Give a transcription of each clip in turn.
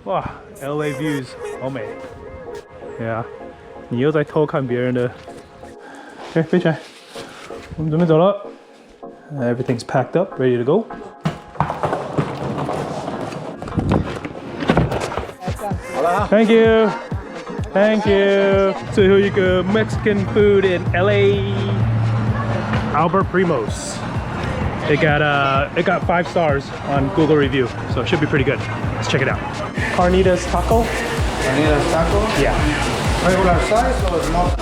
哇 ，LA views 好美。Yeah， 你又在偷看别人的。哎，飞起来，我们准备走了。Everything's packed up, ready to go. 好了 Thank you, thank you. 最后一个 Mexican food in LA, Albert Primo's. It got 5 stars on Google review, so it should be pretty good. Let's check it out. Carnitas taco. Carnitas taco. Yeah. Regular size or small?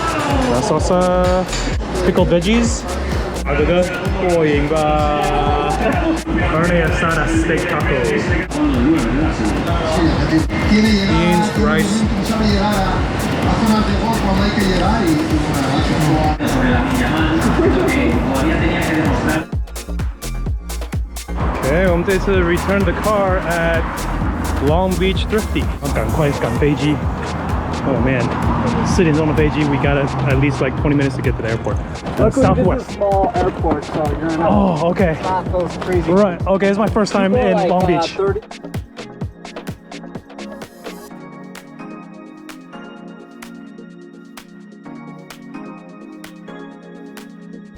La salsa, pickled veggies. 啊，哥哥，过瘾吧 ？Carne asada steak tacos. Beans, rice. Okay, 我们这次 return the car at Long Beach Thrifty. 赶快赶飞机。Oh man, 4点钟的飞机 we got at least like 20 minutes to get to the airport. Southwest. This is a small airport, so you're not, Oh, okay. not those crazy. Right, okay, it's my first time in Like, Long Beach. 30.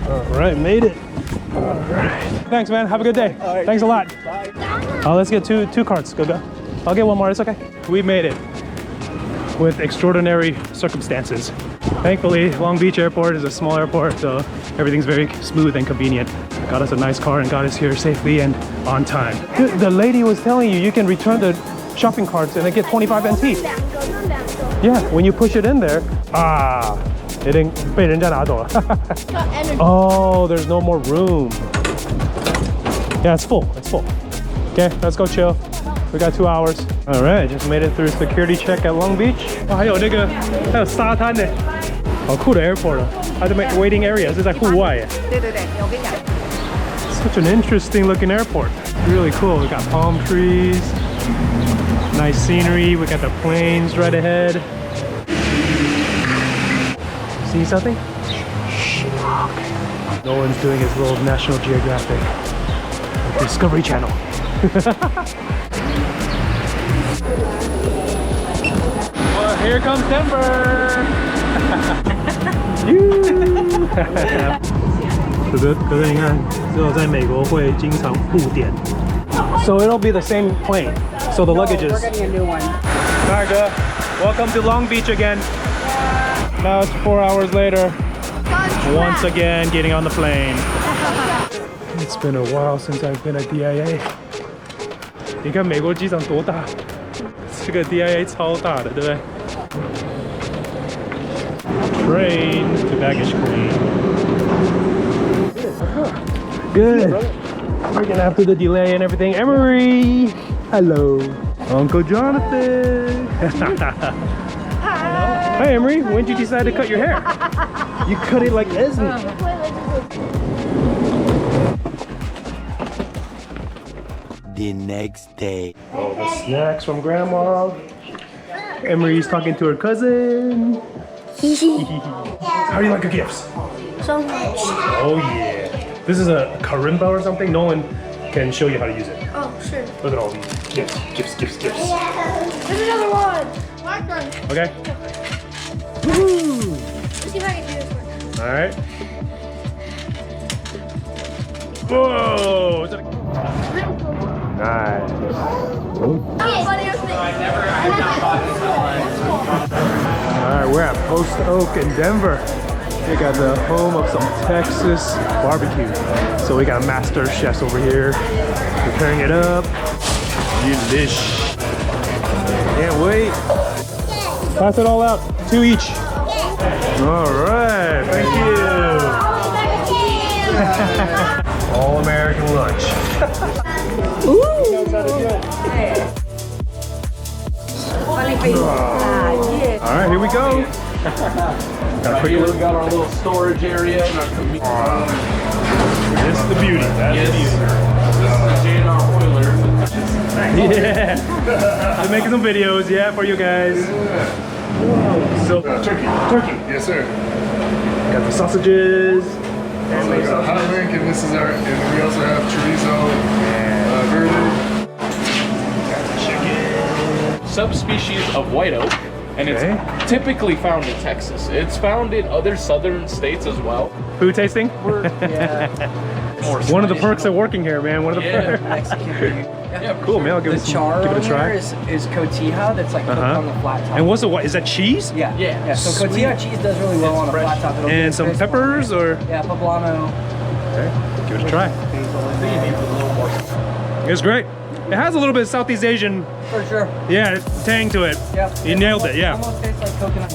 Alright, made it. Alright. Thanks, man. Have a good day. All right. Thanks a lot. Bye. Let's get two carts. Go. I'll get one more. It's okay. We made it with extraordinary circumstances. Thankfully, Long Beach Airport is a small airport, so everything's very smooth and convenient. Got us a nice car and got us here safely and on time. The lady was telling you can return the shopping carts and then get 25 NT. Yeah, when you push it in there, it didn't 被人家拿走了。Oh, there's no more room. Yeah, it's full. It's full. Okay, let's go chill. We got 2 hours. All right, just made it through security check at Long Beach. 还有沙滩的，好酷的 airport 啊！它的 waiting area 是在户外耶。对，我跟你讲。 Such an interesting looking airport. Really cool. We got palm trees, nice scenery. We got the planes right ahead. See something? Nolan's doing his little National Geographic Discovery Channel. Well, here comes Denver. 可是你看，只有在美国会经常误点。So it'll be the same plane. So the luggage is. We're getting a new one. Alright, girl. Welcome to Long Beach again. Now it's 4 hours later. Once again, getting on the plane. It's been a while since I've been at DIA. 你看美国机场多大？这个 DIA 超大的，对不对？ Train to baggage claim. Good. Freaking after the delay and everything. Emery! Hello. Uncle Jonathan. Hi Emery, when did you decide to cut your hair? You cut it like Esme. The next day. Oh, the snacks from Grandma. Emery's talking to her cousin. How do you like your gifts? So much. Oh yeah. This is a karimba or something. Nolan can show you how to use it. Oh, sure. Look at all these gifts. There's another one. My turn. Okay. Woohoo! Let's see if I can do this one. All right. Whoa! Nice. All right, we're at Post Oak in Denver. We got the home of some Texas barbecue. So we got master chefs over here preparing it up. Delish. Can't wait. Pass it all out. 2 each. All right, thank you. All American lunch. All right, here we go. We got our little storage area. This is the beauty. That's the beauty. This is the JNR Oiler. Yeah. They're making some videos, yeah, for you guys. So Turkey. Yes, sir. got the sausages. And we got hot link, and this is our, and we also have chorizo, verde. Chicken. subspecies of white oak, and Okay. it's typically found in Texas. It's found in other southern states as well. Food tasting? More One of the perks of working here, man. One of the perks. Mexican food. Yeah, Cool, man. I'll give The it, char give it on a try. there is cotija that's like cooked on the flat top. And what's the what? Is that cheese? Yeah. Yeah. So cotija cheese does really well on a flat top. It'll And get some crisp on peppers there. or? Yeah, poblano. Okay, give it a try. Basil in there. It's great. It has a little bit of Southeast Asian, For sure. yeah, tang to it. Yep. You nailed it, yeah. Almost tastes like coconut.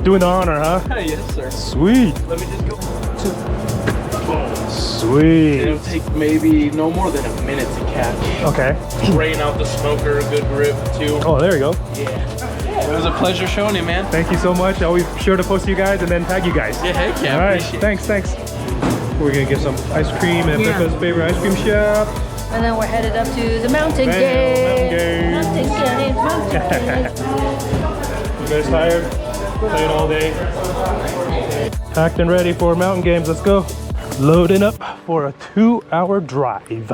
Doing the honor, huh? Yes, sir. Sweet. Let me just go. Sweet. It'll take maybe no more than a minute to catch. Okay. Drain out the smoker, a good grip too. Oh, there you go. Yeah. It was a pleasure showing you, man. Thank you so much. I'll be sure to post you guys and then tag you guys. Yeah, heck yeah. All right, Appreciate it. thanks. We're gonna get some ice cream at Becca's favorite ice cream shop. And then we're headed up to the mountain Mountain gate. Games. Mountain gate. You guys tired? Playing all day. Packed and ready for mountain games. Let's go. Loading up for a 2-hour drive.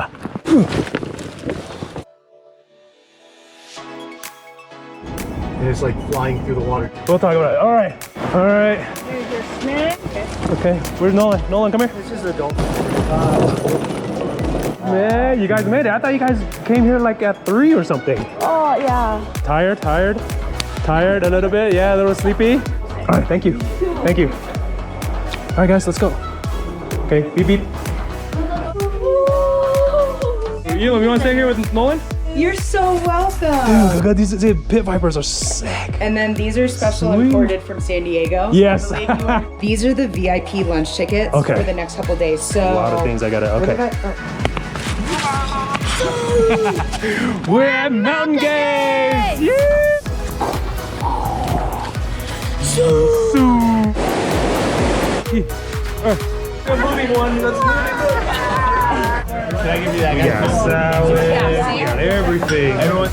And it's like flying through the water. We'll talk about it. All right. Here's your snack. Okay. Where's Nolan? Nolan, come here. This is adult. Man, you guys made it. I thought you guys came here like at 3 or something. Oh, yeah. Tired a little bit. Yeah, a little sleepy. All right, thank you. All right, guys, let's go. Okay, beep beep. You want to stay here with Nolan? You're so welcome. Oh god, these pit vipers are sick. And then these are special Sweet. imported from San Diego. Yes. I believe you ordered- These are the VIP lunch tickets Okay. for the next couple days. So A lot of things I gotta. Look Okay. at that. We're at Mountain Games. Yeah. The moving one. Let's move it. Can I give you that? We got salad. We got everything. Everyone.